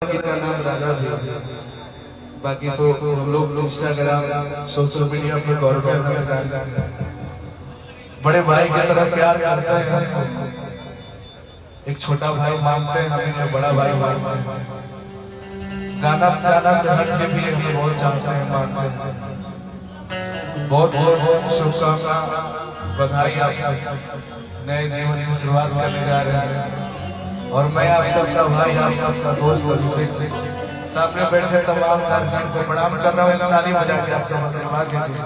का नाम राजा भी है। बाकी तो हम लोग इंस्टाग्राम सोशल मीडिया पे गवर्नमेंट में जानते हैं, बड़े भाई की तरह प्यार करते हैं, एक छोटा भाई मानते हैं, हमें बड़ा भाई मानते हैं। गाना गाना से हट के भी हमें बहुत चाहते हैं, मानते हैं। बहुत बहुत शुभकामना, बधाई, आप नए जीवन की शुरुआत करने जा रहे हैं। और मैं आप सबका भाई, आप सबका दोस्त अभिषेक सिंह सामने बैठे तमाम गार्जियन को प्रणाम कर रहा हूँ। ताली बजा के आप सब आशीर्वाद दीजिए।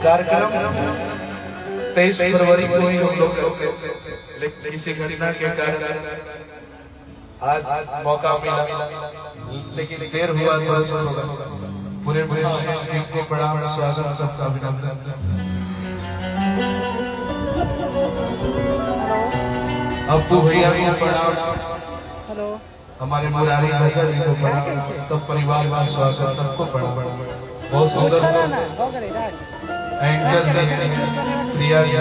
कार्यक्रम 23 फरवरी को ही हम लोग करते, लेकिन किसी घटना के कारण आज मौका मिला, लेकिन देर हुआ तो पूरे टीम को प्रणाम, स्वागत, सबका अभिनंदन। अब्बू भैया को प्रणाम, हमारे मुरारी चाचा जी को प्रणाम, सब परिवार का स्वागत, सबको प्रणाम। बहुत सुंदर एंकर जी, प्रिया जी,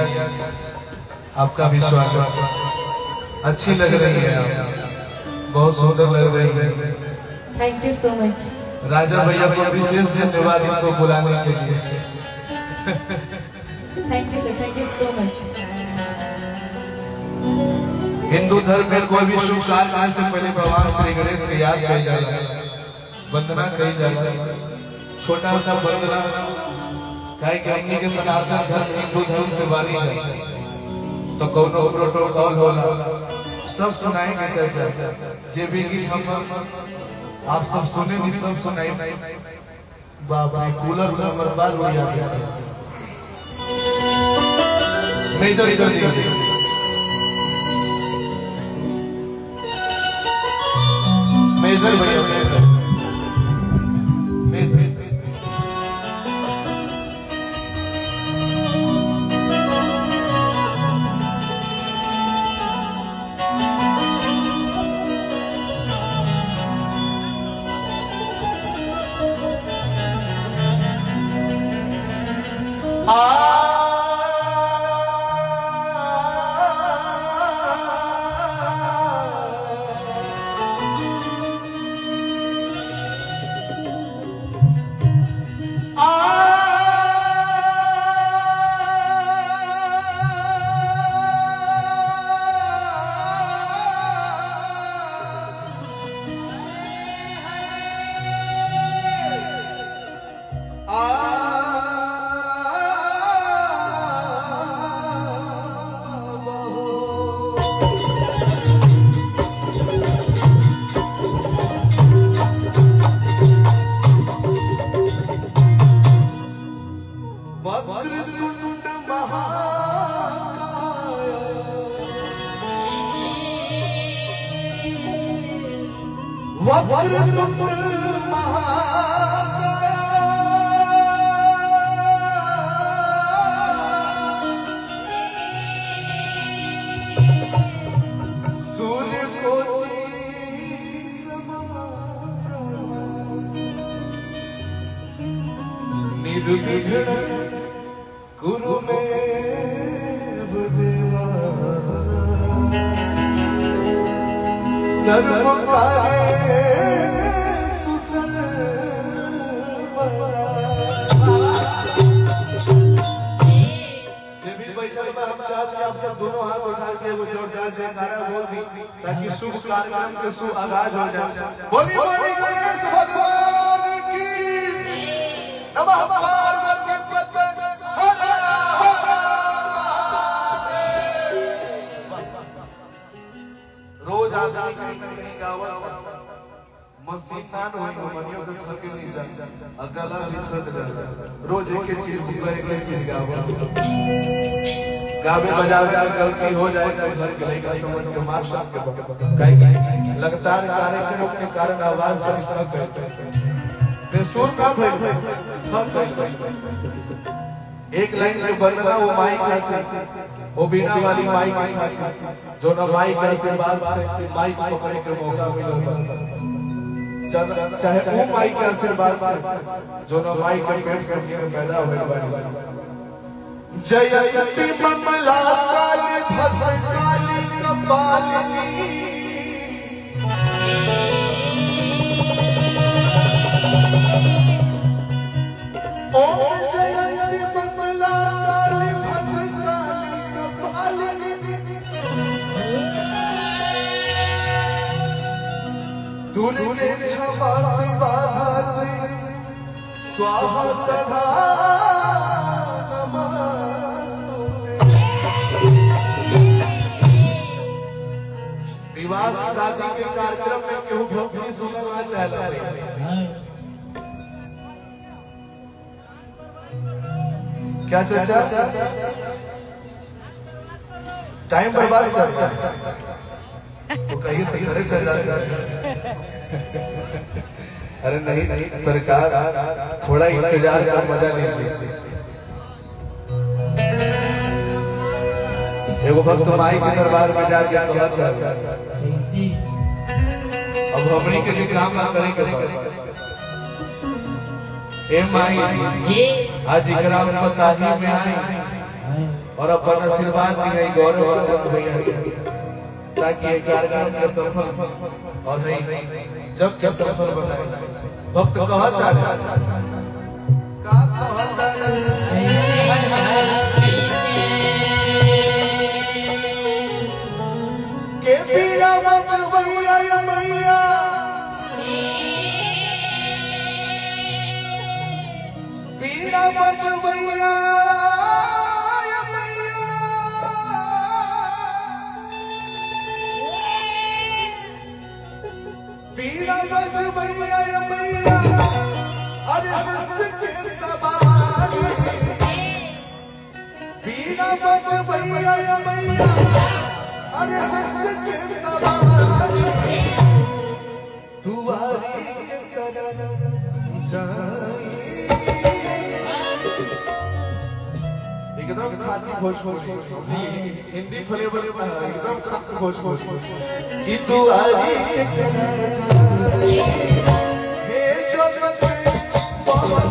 आपका भी स्वागत। अच्छी लग रही है आप, बहुत सुंदर लग रही है। Thank you so much. राजा भैया को विशेष धन्यवाद इनको बुलाने के लिए। Thank you sir, thank you so much. Hindu धर्म में कोई भी शुभ कार्य करने से पहले भगवान श्री गणेश की याद कही जाए, वंदना कही जाए। छोटा सा वंदना कहे कि हमनी के सनातन धर्म हिंदू धर्म से बानी जाए, तो कौनो प्रोटोकॉल होला, सब सुनाएंगे चर्चा। जे भी गीत हम आप सब सुने भी सब सुनाई। बाबा कूलर बर्बाद हो जाते हैं। मेजर जल्दी से मेजर भैया, मेजर मेजर वक्रतुंड महाकाय, सूर्यकोटि समप्रभा, निर्विघ्नं कुरु मे देवा, सर्वकार्ये आप सब दोनों हाथ उठा के वो जोरदार जयकारा बोल दी, ताकि शुभ कार्यक्रम के शुभ आगाज हो जाए। बोली बोली गणेश भगवान की नमः। पार्वती पते हर हर महादेव। रोज आदमी कहीं गावत मसीनान होई, मनियो के थक नहीं जाए, अगला भी थक जाए। रोज एक चीज एक चीज गावत, गावे बजावे में गलती हो जाए तो घर के लड़का समझ के मार सकते हैं। लगातार कार्यक्रम के कारण आवाज बड़ी थक गई, सुर का थक गई। एक लाइन में बनना वो माइक है, वो बीना वाली माइक है, जो न माइक के आशीर्वाद से माइक पकड़ने के मौका मिले, चाहे वो माइक के आशीर्वाद से जो न माइक के पेट से पैदा हुए। जयंती मंगला काली भद्रकाली कपालिनी तूने क्षमा शिवा धात्री स्वाहा सदा विवाह शादी के कार्यक्रम में केहू भक्ति सुनना चाहता है। क्या चाचा टाइम बर्बाद कर तो कहीं तो घरे चल जाता। अरे नहीं सरकार थोड़ा इंतजार का मजा लीजिए। एगो भक्त माई के दरबार में जाके कहता अब हमनी के लिए काम ना करे के ए माई आज ग्राम बताही में आए और अपन आशीर्वाद दिए गौरव भैया ताकि ये कार्यक्रम का सफल और नहीं जब का सफल बनाए। भक्त कहता के पीड़ा मचवैया मैया पीड़ा मचवैया पीड़ा मचवैया मैया अरे हंस के सवार पीड़ा मचवैया मैया अरे हंस के सवार दुआरी के करन जाई एकदम खाटी भोजपुरी हिंदी फ्लेवर में एकदम खाटी भोजपुरी कि दुआरी के करन जाई हे जगत पवन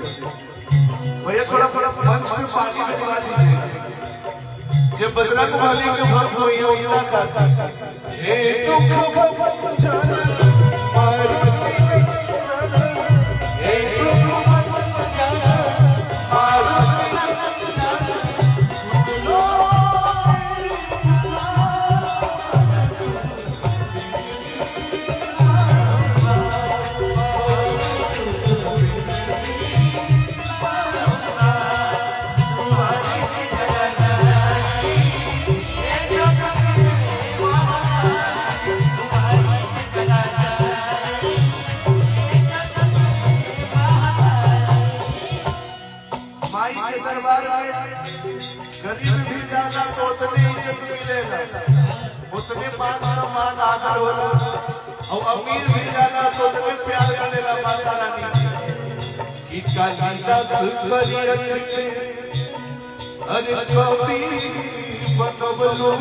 भैया थोड़ा थोड़ा मंच में पानी में लगा दीजिए। जब बजरंग बली के भक्त हुई हे दुख जाना मारुति हे दुख जाना मारुति सुन लो गरीब भी ज्यादा तो उतनी इज्जत मिलेगा, उतने मान सम्मान आदर होगा, और अमीर भी ज्यादा तो उतने प्यार मिलेगा माता रानी की कालिदास करियत अरे कवि बनबलू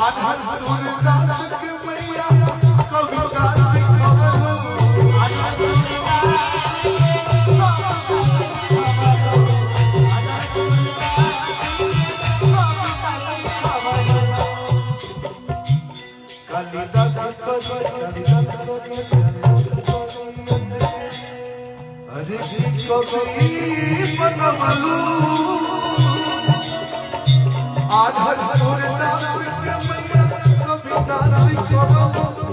आधर सूरदास के मैया कविदास कवलू अरे कवि बनबलू आधर सूरदास के मैया कविदास कवलू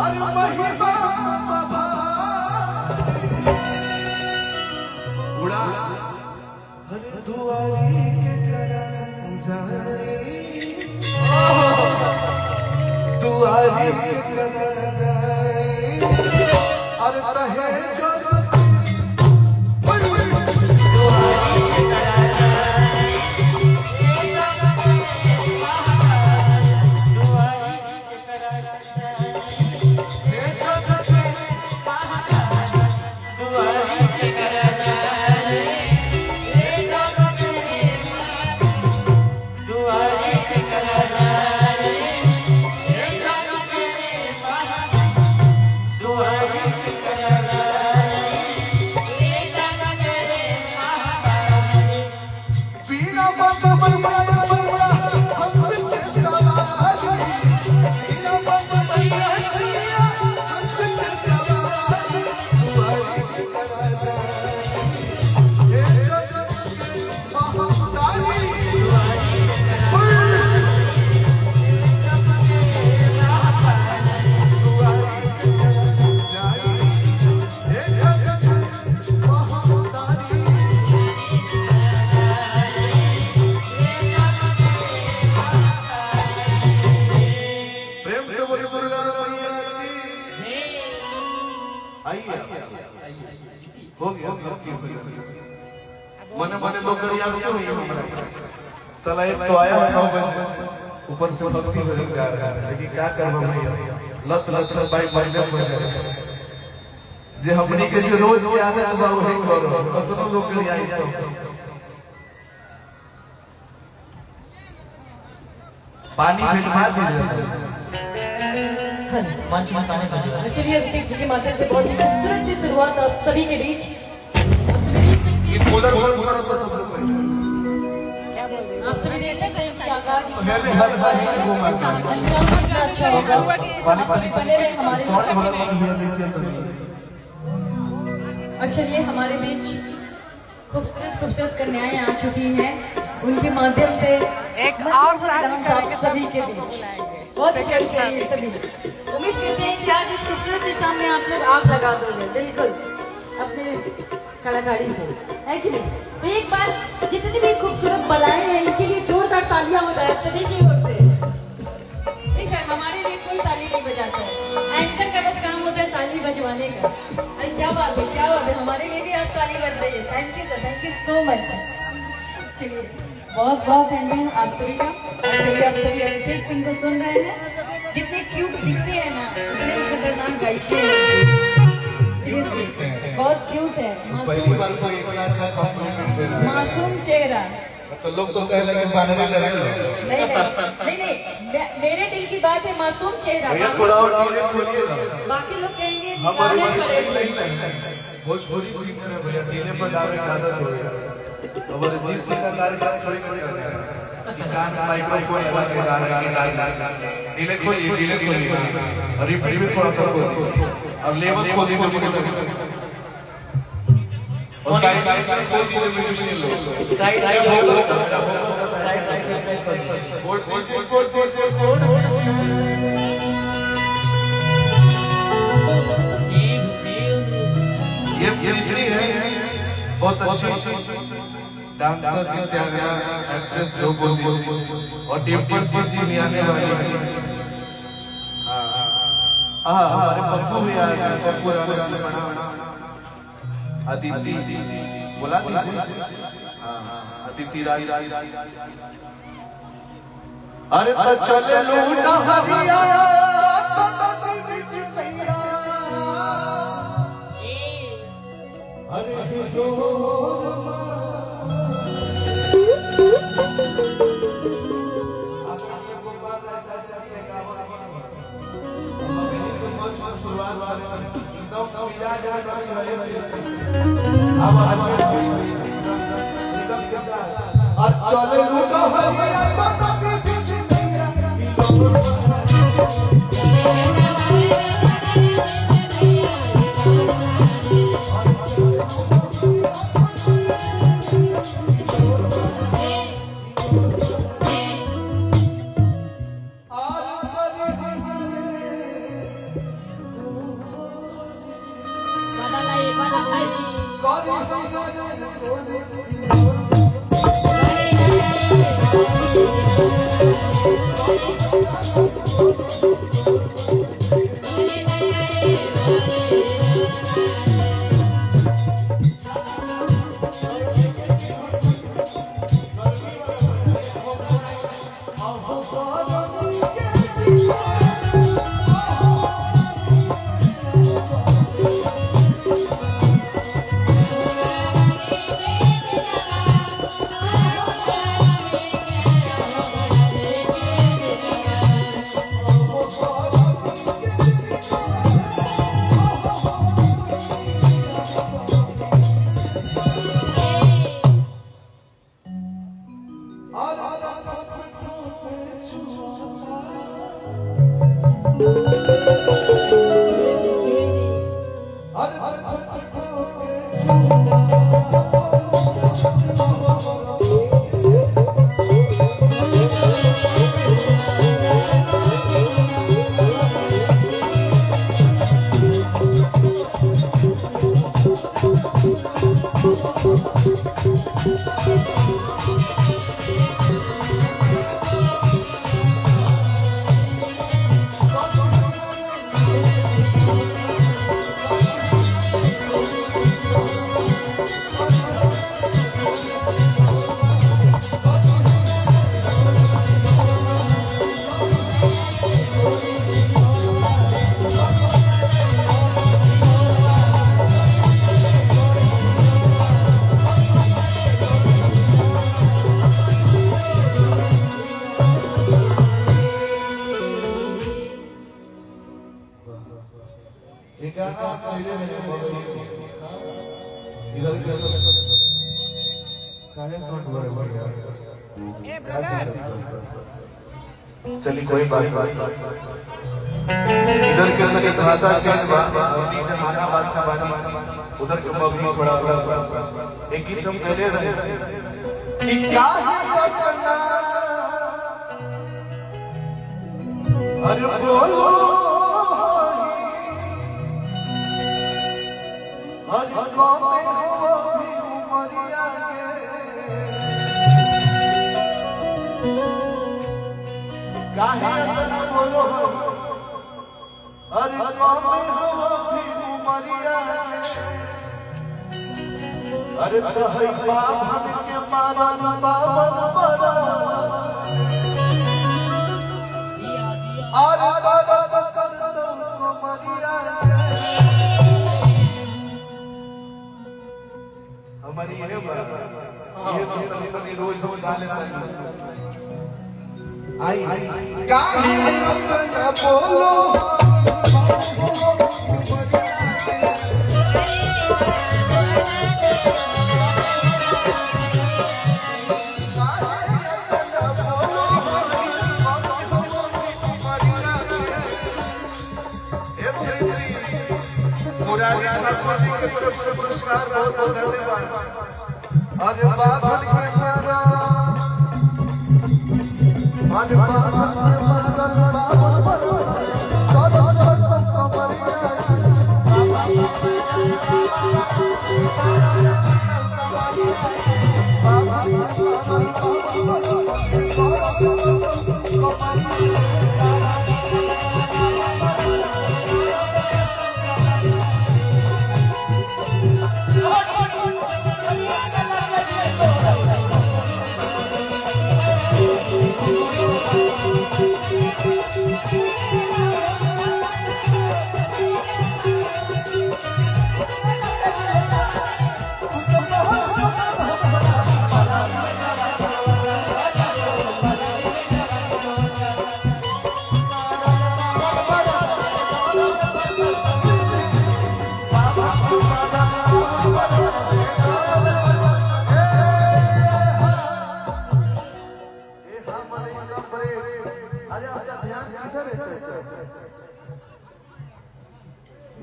अरे महिमा उड़ा अरे दुआरी के करम जाए दुआरी के करम जाए अरे तहे जो मने मने लोग गरिया क्यों हुई हमारा साला एक तो आया 9 बजे ऊपर से भक्ति हो जा रहा है लेकिन क्या करबो भैया लत लक्षण भाई मरले पड़ जाए जे हमनी के जो रोज के आदत बा वही करो कतनो लोग गरिया तो पानी भिजवा दीजिए मंच में पानी भेजिए। चलिए अभिषेक जी के माध्यम से बहुत ही खूबसूरत सी शुरुआत आप सभी के बीच उधर उधर तो सब लोग आप सभी देख सकते हैं कि आकाश पहले हर बार वो मारता है कितना अच्छा होगा पानी बने रहे हमारे शॉट साथ। वाला भैया देखिए तो और चलिए हमारे बीच खूबसूरत खूबसूरत कन्याएं आ चुकी हैं उनके माध्यम से एक और शादी आप सभी के बीच बहुत अच्छी चाहिए सभी उम्मीद करते हैं कि आज इस खूबसूरत के सामने आप लोग आग लगा दोगे बिल्कुल अपने कलाकारी से है कि नहीं। तो एक बार जितनी भी खूबसूरत बलाएं हैं इनके लिए जोरदार तालियां हो जाए सभी की ओर से। ठीक है हमारे लिए कोई ताली नहीं बजाता है एंकर का बस काम होता है ताली बजवाने का। अरे क्या बात है क्या बात है हमारे लिए भी आज ताली बज रही है। Thank you sir thank you so much. चलिए बहुत बहुत धन्यवाद आप सभी का। चलिए आप सभी अभिषेक सिंह को सुन रहे हैं जितने क्यूट दिखते हैं ना उतने ही खतरनाक गायकी है। बहुत क्यूट है पहली बार कोई इतना अच्छा कॉम्प्लीमेंट दे रहा है मासूम चेहरा। तो लोग तो कह लगे बानरे लगे नहीं मेरे दिल की बात है मासूम चेहरा। भैया थोड़ा और टीने खोलिए ना बाकी लोग कहेंगे हमारी निकाले पड़े। भोजपुरी सीख रहे भैया टीने पर गावे की आदत हो गई अब अरिजीत सिंह का कार्यक्रम थोड़ी कर रहे हैं कि कान माइक्रोफोन लगा के गा रहे हैं टीने खोलिए और रिपीट भी थोड़ा सा खोलिए अब लेवल खोल दीजिए और साइड लाइन खोल दीजिए म्यूजिशियन लोग साइड कोड ये इतनी है बहुत अच्छी डांसर जित्यागा एक्ट्रेस जो बोल दीजिए और डिम्पल जी भी आने वाली है। हमारे पप्पू भी आए हैं पप्पू रानी बना अदिति बोला दीजिए अदिति राज अरे तो चले लूटा हरिया चले लूटा चलिए कोई बात नहीं। इधर के अंदर एक भाषा चेंज जहानाबाद से बानी उधर के मगही थोड़ा अलग। एक गीत हम पहले रहे कि क्या है सपना अरे बोलो अरे कौन हो उमरिया काहे अपना बोलो अरे कौन हो उमरिया अरे तहई बाभन के मारन बावन बरस अरे बाबा कर दो उमरिया हमारी ये सब तनी रोज समझा लेता है आई काहे अपना बोलो मुरारी ठाकुर जी की तरफ से पुरस्कार बहुत बहुत धन्यवाद। अरे बाबा अरे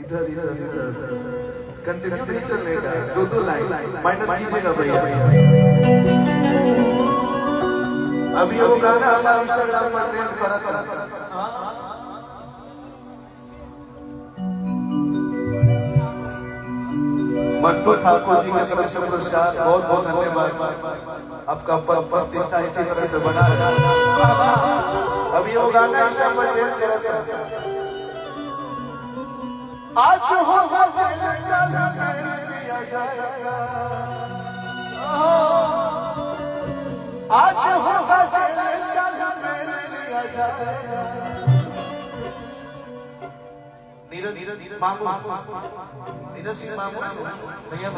इधर इधर इधर कंटिन्यू नहीं चलने का दो लाइन माइनर कीजिएगा भैया। अभी वो गाना हमारा इंस्टाग्राम पर ट्रेंड करा था। मंटू ठाकुर जी की तरफ से पुरस्कार, बहुत बहुत धन्यवाद। आपका पद प्रतिष्ठा इसी तरह से बना रहा। अब ये गाना इस टाइम पर वेट कर रहा था। आज होगा चल कल लिया जाएगा, आज होगा चल कल लिया जाएगा। नीरज मामू, नीरज सिंह मामू भैया,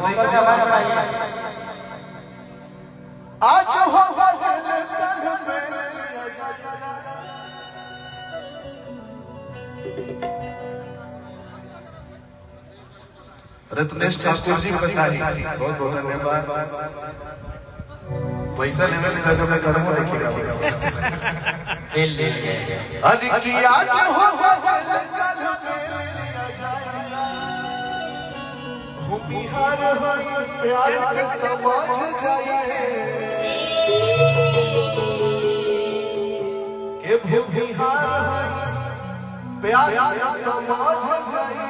आज होगा चल कल लिया जाएगा। रत्नेश ठाकुर जी बताई, बहुत बहुत धन्यवाद। पैसा लेने के साथ मैं करूंगा ले अरे कि आज होगा चल कल लिया जाएगा। भूमिहार होई प्यार से समझ जाइए के भूमिहार होई प्यार से समझ जाइए,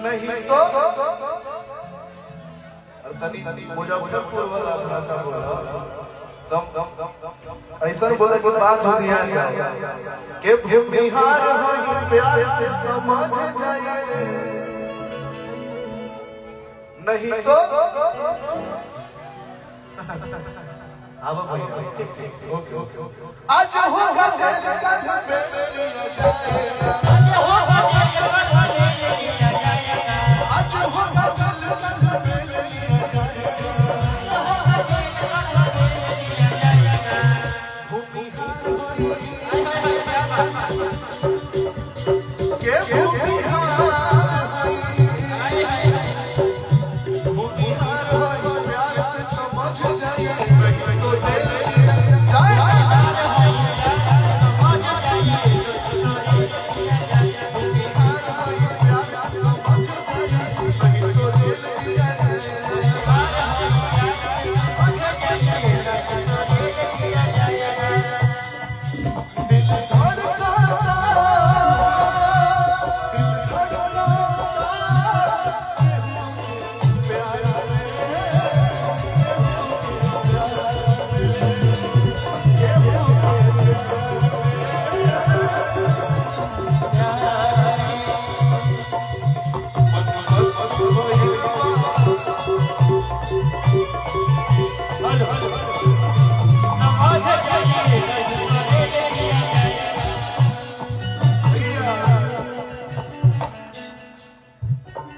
नहीं तो मुजफ्फरपुर वाला भाषा बोला दम ऐसा बोला कि बात हो गया के भूमिहार होई प्यार से समझ जाइए, नहीं तो अब भैया ओके ओके आज होगा चल कल लिया जाएगा, आज होगा चल कल लिया जाएगा। भूमिहार के भूमिहार प्यार से समझ जाइए, नहीं तो ले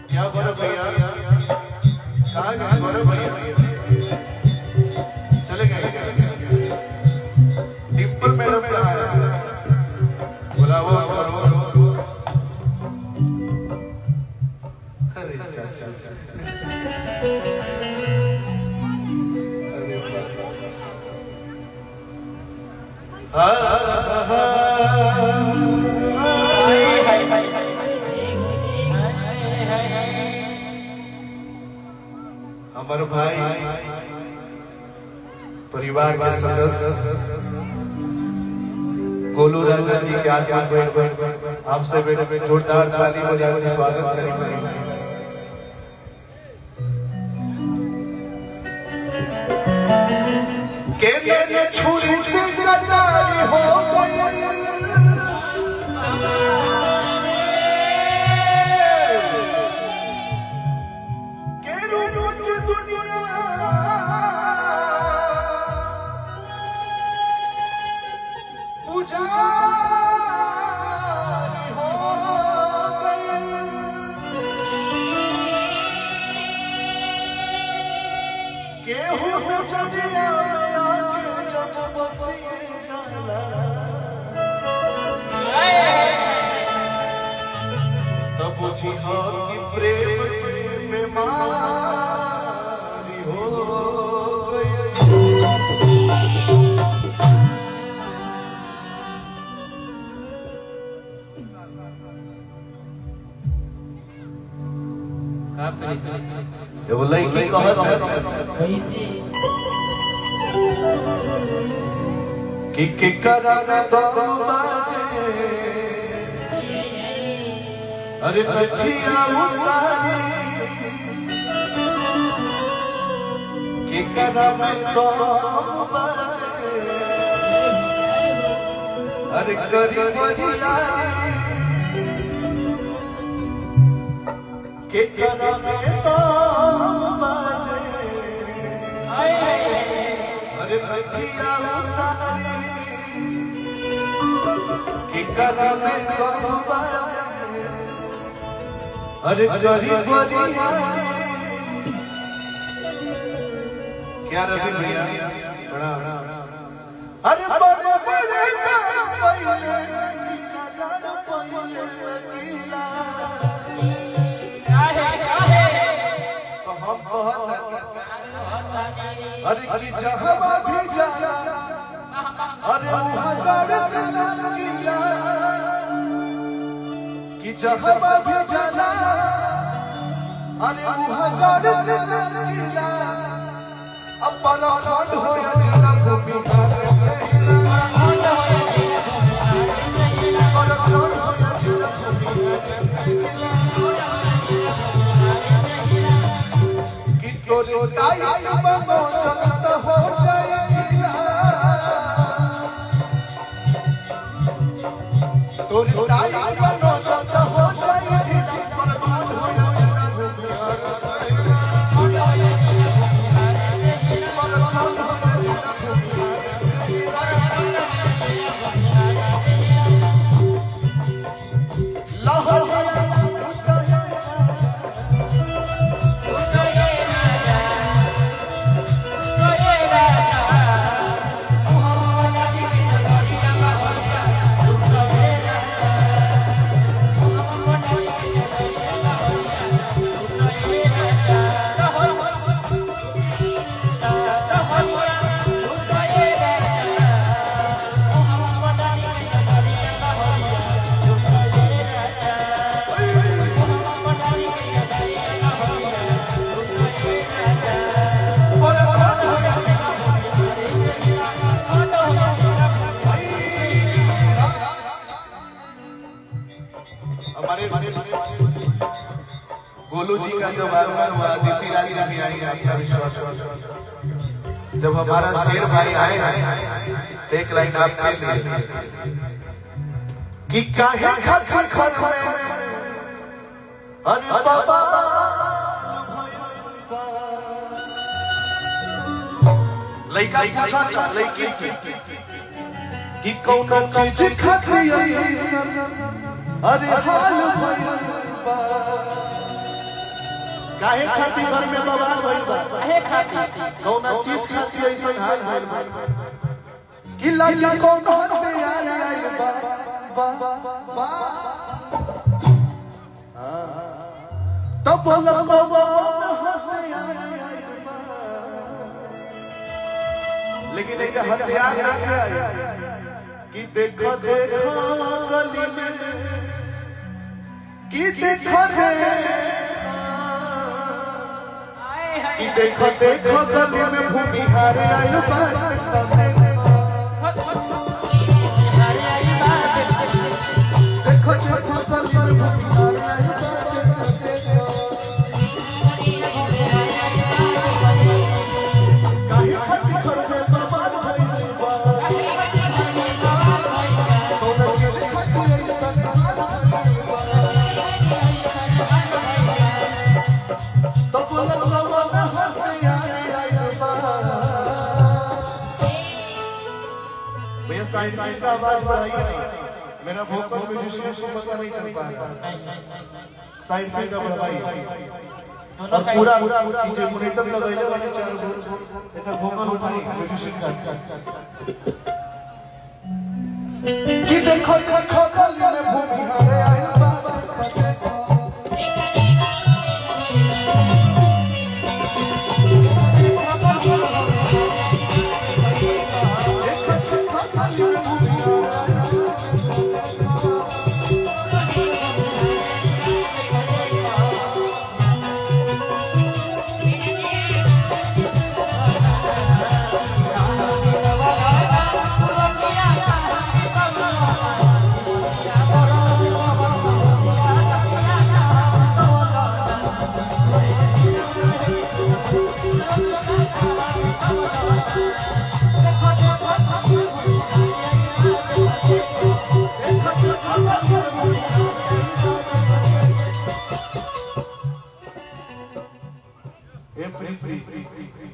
क्या बोलो भैया, कहाँ गए गौरव भैया, चले गए डिम्पल मैडम कहाँ है, बुलाओ करो। अरे चाचा हमारे भाई परिवार के सदस्य गोलू राजा जी के आगे आपसे जोरदार ताली बजाकर स्वागत करेंगे। के मैंने छुरी से कटाई हो गई, के रूपों की दुनिया पुजारी हो गई, केहू चलिया जब बसिएगा तब बुझी कि प्रेम में मारी हो गई। जब लड़की कहत कि कराना दो बाजे अरे नथिया उतारी के करा में तो अरे करी बलिया के करा में तो अरे नथिया उतारी के करा में तो अरे गरीब बलिया क्या रवि भैया अरे बड़े बड़े पहिले तो हम अरे की जहां भी जाला अरे वहां गड़ना किला कि जहां भी जाला अरे वहां गड़ना किला अपना खंड हो या जिला भूमि कि तोरे टाइम बनो चलत हो जाए तोरे टाइम बनो चलत हो जाए बर्बाद हो या जिला भूमि गोलू जी का जो बार हुआ दीप्ति राज जी भी आएंगे आपका विश्वास जब हमारा शेर भाई आए तो एक लाइन आपके लिए कि काहे खातिर घर में अरे बाबा लइका पूछा लइकी से कि कौन चीज खातिर अरे हाल बा काहे खातिर घर में बवाल भइल बा काहे खातिर कौन चीज खातिर ऐसन हाल भइल बा कि लइका कौन होते यार आइल बा बा तब बोल बाबा लेकिन एक हथियार ना कि देखो देखो गली में कि देखो कि देखो देखो गली में भूमिहार आइल बात देखो देखो गली में भूमिहार आइल साइड का आवाज बढ़ाइए नहीं मेरा भोकल म्यूजिशियन को पता नहीं चल पाएगा साइड का बढ़ाइए और पूरा जो मॉनिटर लगाइले वाले चारों एक भोकल उठाइए म्यूजिशियन का कि देखो देखो गली में भूमिहार आइल बाबा ए प्रीति